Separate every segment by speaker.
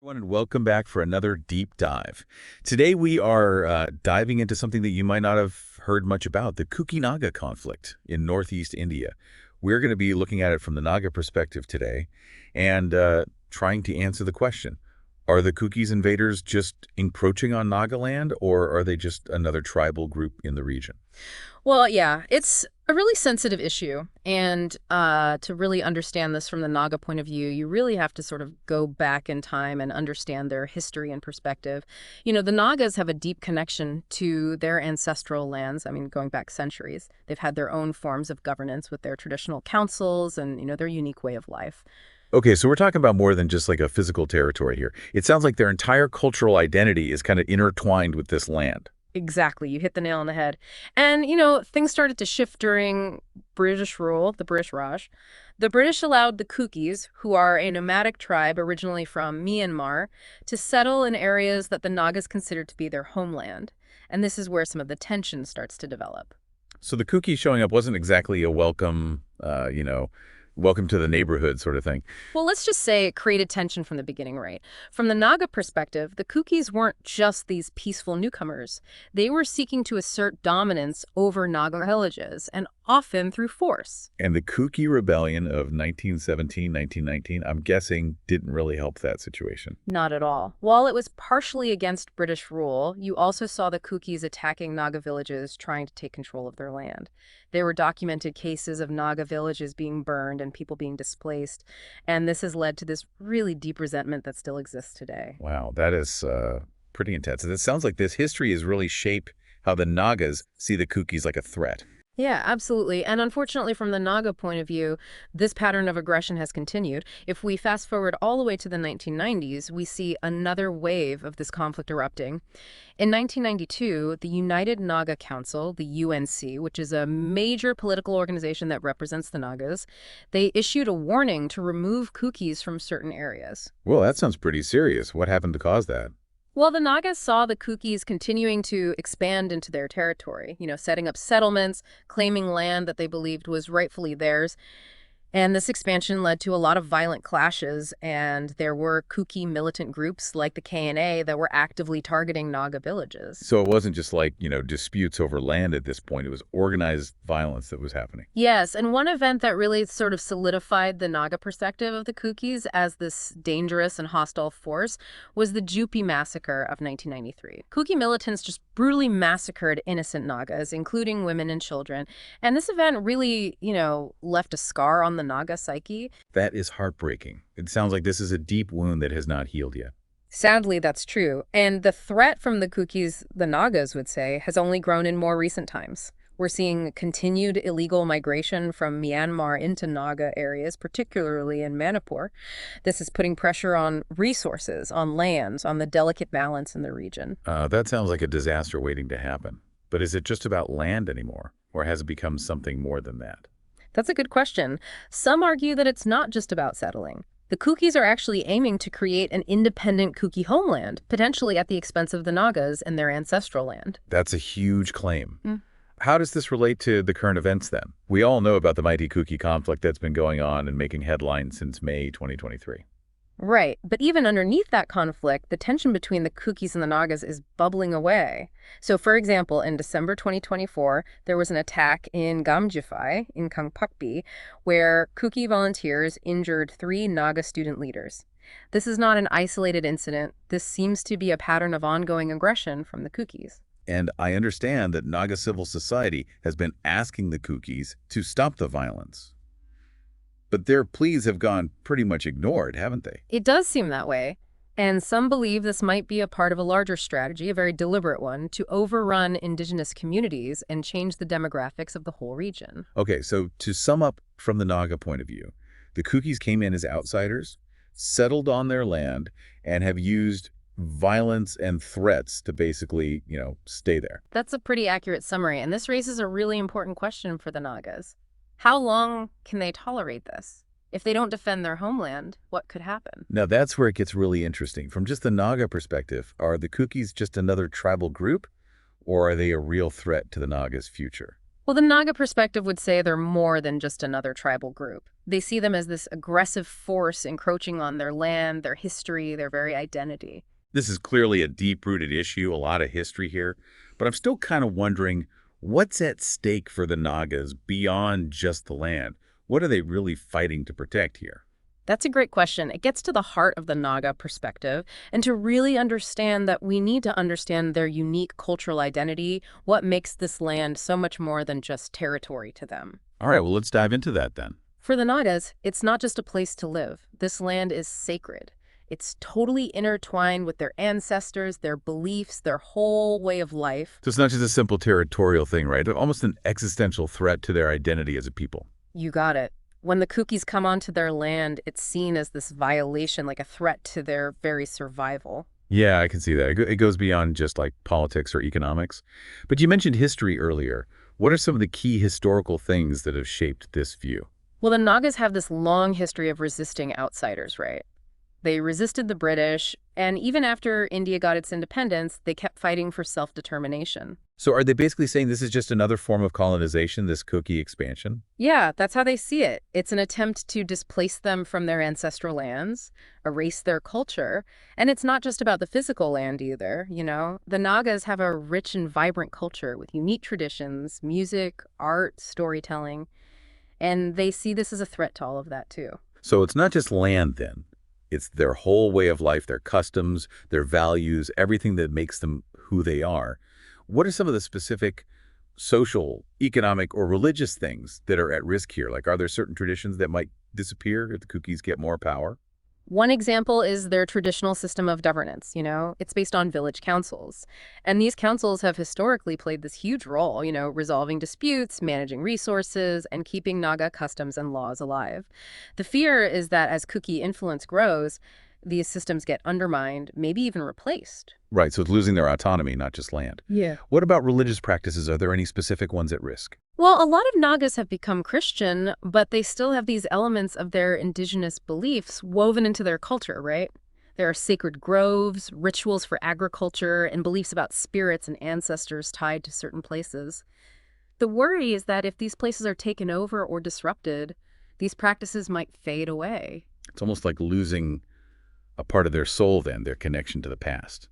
Speaker 1: Everyone, and welcome back for another deep dive. Today we are diving into something that you might not have heard much about, the Kuki-Naga conflict in northeast India. We're going to be looking at it from the Naga perspective today and trying to answer the question, are the Kukis invaders just encroaching on Nagaland, or are they just another tribal group in the region?
Speaker 2: Well, yeah, it's a really sensitive issue. And to really understand this from the Naga point of view, you really have to sort of go back in time and understand their history and perspective. The Nagas have a deep connection to their ancestral lands. I mean, going back centuries. They've had their own forms of governance with their traditional councils and, their unique way of life.
Speaker 1: Okay, so we're talking about more than just like a physical territory here. It sounds like their entire cultural identity is kind of intertwined with this land.
Speaker 2: Exactly. You hit the nail on the head. And, things started to shift during British rule, the British Raj. The British allowed the Kukis, who are a nomadic tribe originally from Myanmar, to settle in areas that the Nagas considered to be their homeland. And this is where some of the tension starts to develop.
Speaker 1: So the Kuki showing up wasn't exactly a welcome, welcome to the neighborhood sort of thing.
Speaker 2: Well, let's just say it created tension from the beginning, right? From the Naga perspective, the Kukis weren't just these peaceful newcomers. They were seeking to assert dominance over Naga villages, and often through force.
Speaker 1: And the Kuki rebellion of 1917, 1919, I'm guessing didn't really help that situation.
Speaker 2: Not at all. While it was partially against British rule, you also saw the Kukis attacking Naga villages, trying to take control of their land. There were documented cases of Naga villages being burned and people being displaced, and this has led to this really deep resentment that still exists today.
Speaker 1: Wow, that is pretty intense. And it sounds like this history has really shaped how the Nagas see the Kukis like a threat.
Speaker 2: Yeah, absolutely. And unfortunately, from the Naga point of view, this pattern of aggression has continued. If we fast forward all the way to the 1990s, we see another wave of this conflict erupting. In 1992, the United Naga Council, the UNC, which is a major political organization that represents the Nagas, they issued a warning to remove Kukis from certain areas.
Speaker 1: Well, that sounds pretty serious. What happened to cause that?
Speaker 2: Well, the Nagas saw the Kukis continuing to expand into their territory, setting up settlements, claiming land that they believed was rightfully theirs. And this expansion led to a lot of violent clashes, and there were Kuki militant groups like the KNA that were actively targeting Naga villages.
Speaker 1: So it wasn't just like, disputes over land at this point. It was organized violence that was happening.
Speaker 2: Yes, and one event that really sort of solidified the Naga perspective of the Kukis as this dangerous and hostile force was the Jupi massacre of 1993. Kuki militants just brutally massacred innocent Nagas, including women and children. And this event really, left a scar on the Naga psyche.
Speaker 1: That is heartbreaking. It sounds like this is a deep wound that has not healed yet.
Speaker 2: Sadly, that's true. And the threat from the Kukis, the Nagas would say, has only grown in more recent times. We're seeing continued illegal migration from Myanmar into Naga areas, particularly in Manipur. This is putting pressure on resources, on lands, on the delicate balance in the region.
Speaker 1: That sounds like a disaster waiting to happen. But is it just about land anymore, or has it become something more than that?
Speaker 2: That's a good question. Some argue that it's not just about settling. The Kukis are actually aiming to create an independent Kuki homeland, potentially at the expense of the Nagas and their ancestral land.
Speaker 1: That's a huge claim. How does this relate to the current events then? We all know about the mighty Kuki conflict that's been going on and making headlines since May 2023.
Speaker 2: Right, but even underneath that conflict, the tension between the Kukis and the Nagas is bubbling away. So, for example, in December 2024, there was an attack in Gamjifai, in Kangpakpi, where Kuki volunteers injured 3 Naga student leaders. This is not an isolated incident. This seems to be a pattern of ongoing aggression from the Kukis.
Speaker 1: And I understand that Naga civil society has been asking the Kukis to stop the violence. But their pleas have gone pretty much ignored, haven't they?
Speaker 2: It does seem that way. And some believe this might be a part of a larger strategy, a very deliberate one, to overrun indigenous communities and change the demographics of the whole region.
Speaker 1: Okay, so to sum up from the Naga point of view, the Kukis came in as outsiders, settled on their land, and have used violence and threats to basically, stay there.
Speaker 2: That's a pretty accurate summary, and this raises a really important question for the Nagas. How long can they tolerate this? If they don't defend their homeland, what could happen?
Speaker 1: Now that's where it gets really interesting. From just the Naga perspective, are the Kukis just another tribal group, or are they a real threat to the Naga's future?
Speaker 2: Well, the Naga perspective would say they're more than just another tribal group. They see them as this aggressive force encroaching on their land, their history, their very identity.
Speaker 1: This is clearly a deep-rooted issue, a lot of history here, but I'm still kind of wondering what's at stake for the Nagas beyond just the land? What are they really fighting to protect here?
Speaker 2: That's a great question. It gets to the heart of the Naga perspective, and to really understand that we need to understand their unique cultural identity, what makes this land so much more than just territory to them.
Speaker 1: All right, well, let's dive into that then.
Speaker 2: For the Nagas, it's not just a place to live. This land is sacred. It's totally intertwined with their ancestors, their beliefs, their whole way of life.
Speaker 1: So it's not just a simple territorial thing, right? Almost an existential threat to their identity as a people.
Speaker 2: You got it. When the Kukis come onto their land, it's seen as this violation, like a threat to their very survival.
Speaker 1: Yeah, I can see that. It goes beyond just like politics or economics. But you mentioned history earlier. What are some of the key historical things that have shaped this view?
Speaker 2: Well, the Nagas have this long history of resisting outsiders, right? They resisted the British, and even after India got its independence, they kept fighting for self-determination.
Speaker 1: So are they basically saying this is just another form of colonization, this Kuki expansion?
Speaker 2: Yeah, that's how they see it. It's an attempt to displace them from their ancestral lands, erase their culture, and it's not just about the physical land either, you know? The Nagas have a rich and vibrant culture with unique traditions, music, art, storytelling, and they see this as a threat to all of that too.
Speaker 1: So it's not just land then. It's their whole way of life, their customs, their values, everything that makes them who they are. What are some of the specific social, economic, or religious things that are at risk here? Like, are there certain traditions that might disappear if the Kukis get more power?
Speaker 2: One example is their traditional system of governance, you know? It's based on village councils. And these councils have historically played this huge role, you know, resolving disputes, managing resources, and keeping Naga customs and laws alive. The fear is that as Kuki influence grows, these systems get undermined, maybe even replaced.
Speaker 1: Right, so it's losing their autonomy, not just land.
Speaker 2: Yeah.
Speaker 1: What about religious practices? Are there any specific ones at risk?
Speaker 2: Well, a lot of Nagas have become Christian, but they still have these elements of their indigenous beliefs woven into their culture, right? There are sacred groves, rituals for agriculture, and beliefs about spirits and ancestors tied to certain places. The worry is that if these places are taken over or disrupted, these practices might fade away.
Speaker 1: It's almost like losing a part of their soul then, their connection to the past.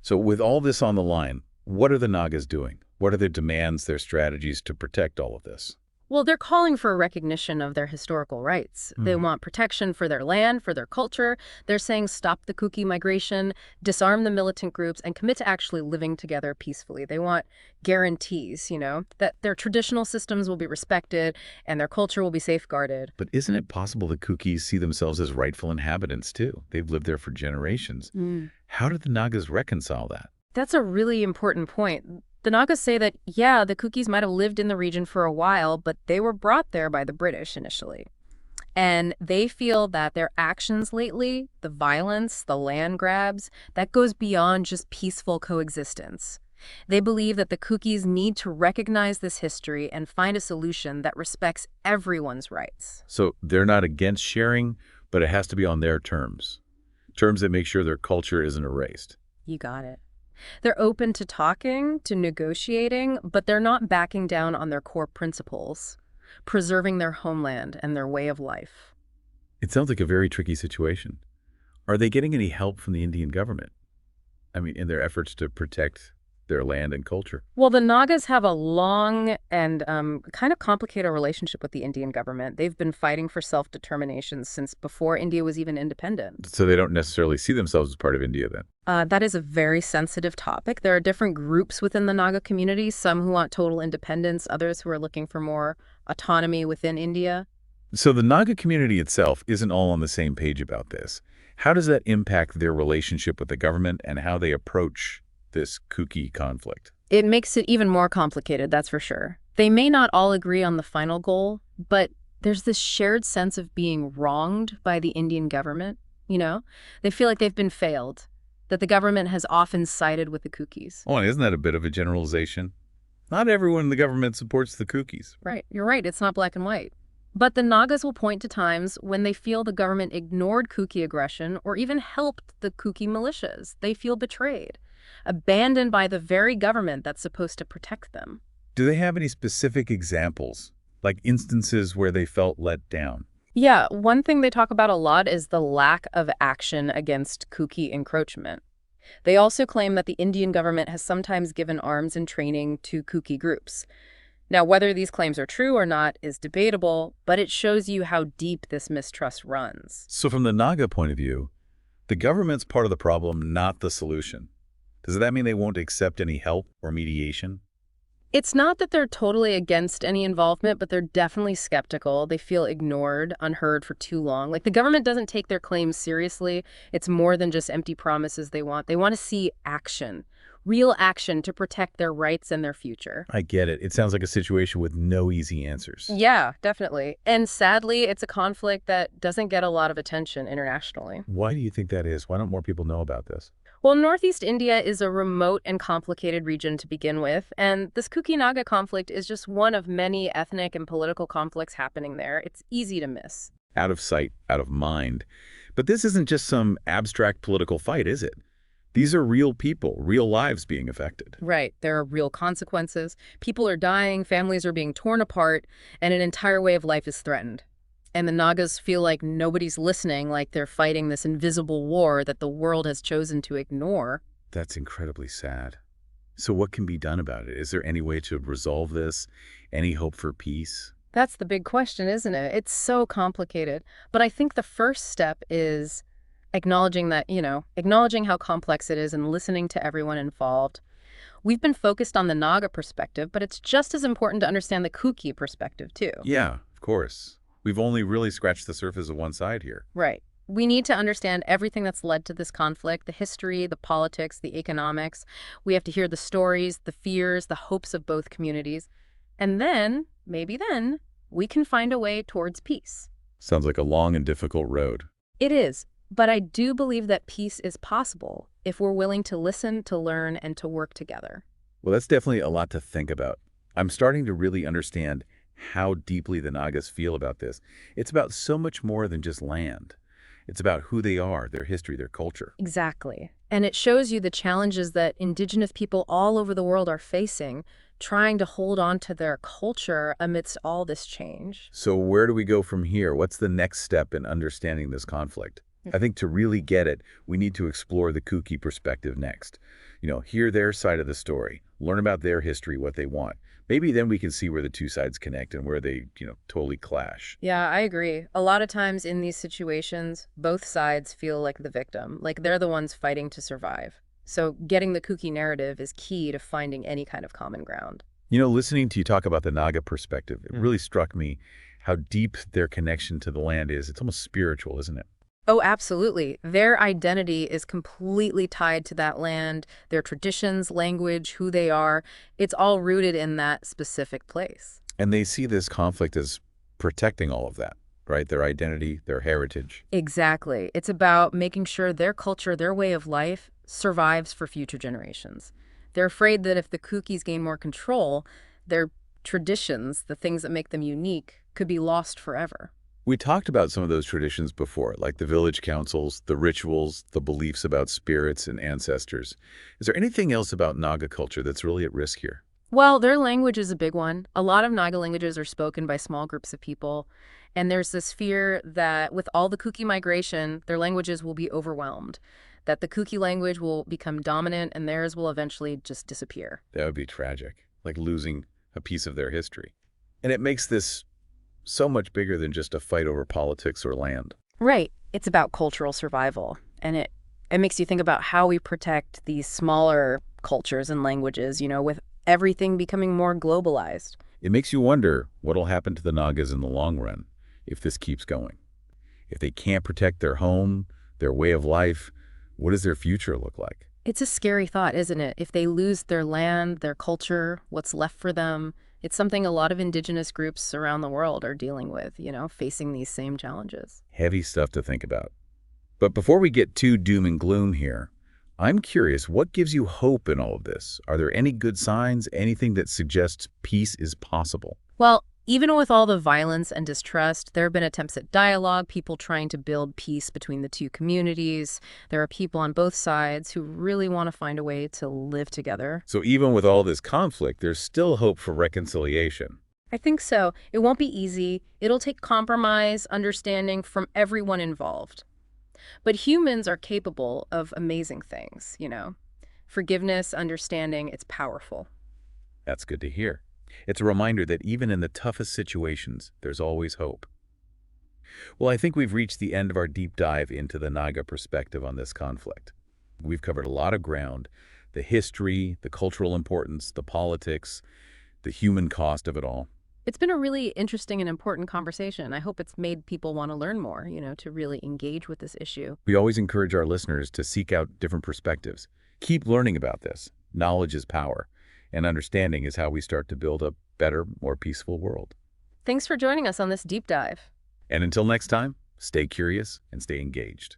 Speaker 1: So with all this on the line, what are the Nagas doing? What are their demands, their strategies to protect all of this?
Speaker 2: Well, they're calling for a recognition of their historical rights. They want protection for their land, for their culture. They're saying stop the Kuki migration, disarm the militant groups, and commit to actually living together peacefully. They want guarantees, you know, that their traditional systems will be respected and their culture will be safeguarded.
Speaker 1: But isn't it possible the Kukis see themselves as rightful inhabitants too? They've lived there for generations. How do the Nagas reconcile that?
Speaker 2: That's a really important point. The Nagas say that, yeah, the Kukis might have lived in the region for a while, but they were brought there by the British initially. And they feel that their actions lately, the violence, the land grabs, that goes beyond just peaceful coexistence. They believe that the Kukis need to recognize this history and find a solution that respects everyone's rights.
Speaker 1: So they're not against sharing, but it has to be on their terms. Terms that make sure their culture isn't erased.
Speaker 2: You got it. They're open to talking, to negotiating, but they're not backing down on their core principles, preserving their homeland and their way of life.
Speaker 1: It sounds like a very tricky situation. Are they getting any help from the Indian government? I mean, in their efforts to protect their land and culture?
Speaker 2: Well, the Nagas have a long and kind of complicated relationship with the Indian government. They've been fighting for self-determination since before India was even independent.
Speaker 1: So they don't necessarily see themselves as part of India then?
Speaker 2: That is a very sensitive topic. There are different groups within the Naga community, some who want total independence, others who are looking for more autonomy within India.
Speaker 1: So the Naga community itself isn't all on the same page about this. How does that impact their relationship with the government and how they approach this Kuki conflict?
Speaker 2: It makes it even more complicated, that's for sure. They may not all agree on the final goal, but there's this shared sense of being wronged by the Indian government, you know? They feel like they've been failed, that the government has often sided with the Kukis.
Speaker 1: Oh, and isn't that a bit of a generalization? Not everyone in the government supports the Kukis.
Speaker 2: Right, you're right, it's not black and white. But the Nagas will point to times when they feel the government ignored Kuki aggression or even helped the Kuki militias. They feel betrayed, abandoned by the very government that's supposed to protect them.
Speaker 1: Do they have any specific examples, like instances where they felt let down?
Speaker 2: Yeah, one thing they talk about a lot is the lack of action against Kuki encroachment. They also claim that the Indian government has sometimes given arms and training to Kuki groups. Now, whether these claims are true or not is debatable, but it shows you how deep this mistrust runs.
Speaker 1: So from the Naga point of view, the government's part of the problem, not the solution. Does that mean they won't accept any help or mediation?
Speaker 2: It's not that they're totally against any involvement, but they're definitely skeptical. They feel ignored, unheard for too long. Like the government doesn't take their claims seriously. It's more than just empty promises they want. They want to see action, real action to protect their rights and their future.
Speaker 1: I get it. It sounds like a situation with no easy answers.
Speaker 2: Yeah, definitely. And sadly, it's a conflict that doesn't get a lot of attention internationally.
Speaker 1: Why do you think that is? Why don't more people know about this?
Speaker 2: Well, Northeast India is a remote and complicated region to begin with, and this Kuki-Naga conflict is just one of many ethnic and political conflicts happening there. It's easy to miss.
Speaker 1: Out of sight, out of mind. But this isn't just some abstract political fight, is it? These are real people, real lives being affected.
Speaker 2: Right. There are real consequences. People are dying, families are being torn apart, and an entire way of life is threatened. And the Nagas feel like nobody's listening, like they're fighting this invisible war that the world has chosen to ignore.
Speaker 1: That's incredibly sad. So what can be done about it? Is there any way to resolve this? Any hope for peace?
Speaker 2: That's the big question, isn't it? It's so complicated. But I think the first step is acknowledging that, acknowledging how complex it is and listening to everyone involved. We've been focused on the Naga perspective, but it's just as important to understand the Kuki perspective, too.
Speaker 1: Yeah, of course. We've only really scratched the surface of one side here.
Speaker 2: Right. We need to understand everything that's led to this conflict, the history, the politics, the economics. We have to hear the stories, the fears, the hopes of both communities. And then, maybe then, we can find a way towards peace.
Speaker 1: Sounds like a long and difficult road.
Speaker 2: It is, but I do believe that peace is possible if we're willing to listen, to learn, and to work together.
Speaker 1: Well, that's definitely a lot to think about. I'm starting to really understand how deeply the Nagas feel about this. It's about so much more than just land. It's about who they are, their history, their culture.
Speaker 2: Exactly. And it shows you the challenges that indigenous people all over the world are facing, trying to hold on to their culture amidst all this change.
Speaker 1: So where do we go from here? What's the next step in understanding this conflict? I think to really get it, we need to explore the Kuki perspective next. Hear their side of the story, learn about their history, what they want. Maybe then we can see where the two sides connect and where they, totally clash.
Speaker 2: Yeah, I agree. A lot of times in these situations, both sides feel like the victim, like they're the ones fighting to survive. So getting the Kuki narrative is key to finding any kind of common ground.
Speaker 1: Listening to you talk about the Naga perspective, it really struck me how deep their connection to the land is. It's almost spiritual, isn't it?
Speaker 2: Oh, absolutely. Their identity is completely tied to that land, their traditions, language, who they are. It's all rooted in that specific place.
Speaker 1: And they see this conflict as protecting all of that, right? Their identity, their heritage.
Speaker 2: Exactly. It's about making sure their culture, their way of life, survives for future generations. They're afraid that if the Kukis gain more control, their traditions, the things that make them unique, could be lost forever.
Speaker 1: We talked about some of those traditions before, like the village councils, the rituals, the beliefs about spirits and ancestors. Is there anything else about Naga culture that's really at risk here?
Speaker 2: Well, their language is a big one. A lot of Naga languages are spoken by small groups of people, and there's this fear that with all the Kuki migration, their languages will be overwhelmed, that the Kuki language will become dominant and theirs will eventually just disappear.
Speaker 1: That would be tragic, like losing a piece of their history. And it makes this so much bigger than just a fight over politics or land.
Speaker 2: Right. It's about cultural survival, and it makes you think about how we protect these smaller cultures and languages, with everything becoming more globalized.
Speaker 1: It makes you wonder what'll happen to the Nagas in the long run if this keeps going. If they can't protect their home, their way of life, what does their future look like?
Speaker 2: It's a scary thought, isn't it? If they lose their land, their culture, what's left for them. It's something a lot of indigenous groups around the world are dealing with, facing these same challenges.
Speaker 1: Heavy stuff to think about. But before we get too doom and gloom here, I'm curious, what gives you hope in all of this? Are there any good signs, anything that suggests peace is possible?
Speaker 2: Well, Even with all the violence and distrust, there have been attempts at dialogue, people trying to build peace between the two communities. There are people on both sides who really want to find a way to live together.
Speaker 1: So even with all this conflict, there's still hope for reconciliation.
Speaker 2: I think so. It won't be easy. It'll take compromise, understanding from everyone involved. But humans are capable of amazing things. Forgiveness, understanding, it's powerful.
Speaker 1: That's good to hear. It's a reminder that even in the toughest situations, there's always hope. Well, I think we've reached the end of our deep dive into the Naga perspective on this conflict. We've covered a lot of ground: the history, the cultural importance, the politics, the human cost of it all.
Speaker 2: It's been a really interesting and important conversation. I hope it's made people want to learn more, to really engage with this issue.
Speaker 1: We always encourage our listeners to seek out different perspectives. Keep learning about this. Knowledge is power, and understanding is how we start to build a better, more peaceful world.
Speaker 2: Thanks for joining us on this deep dive.
Speaker 1: And until next time, stay curious and stay engaged.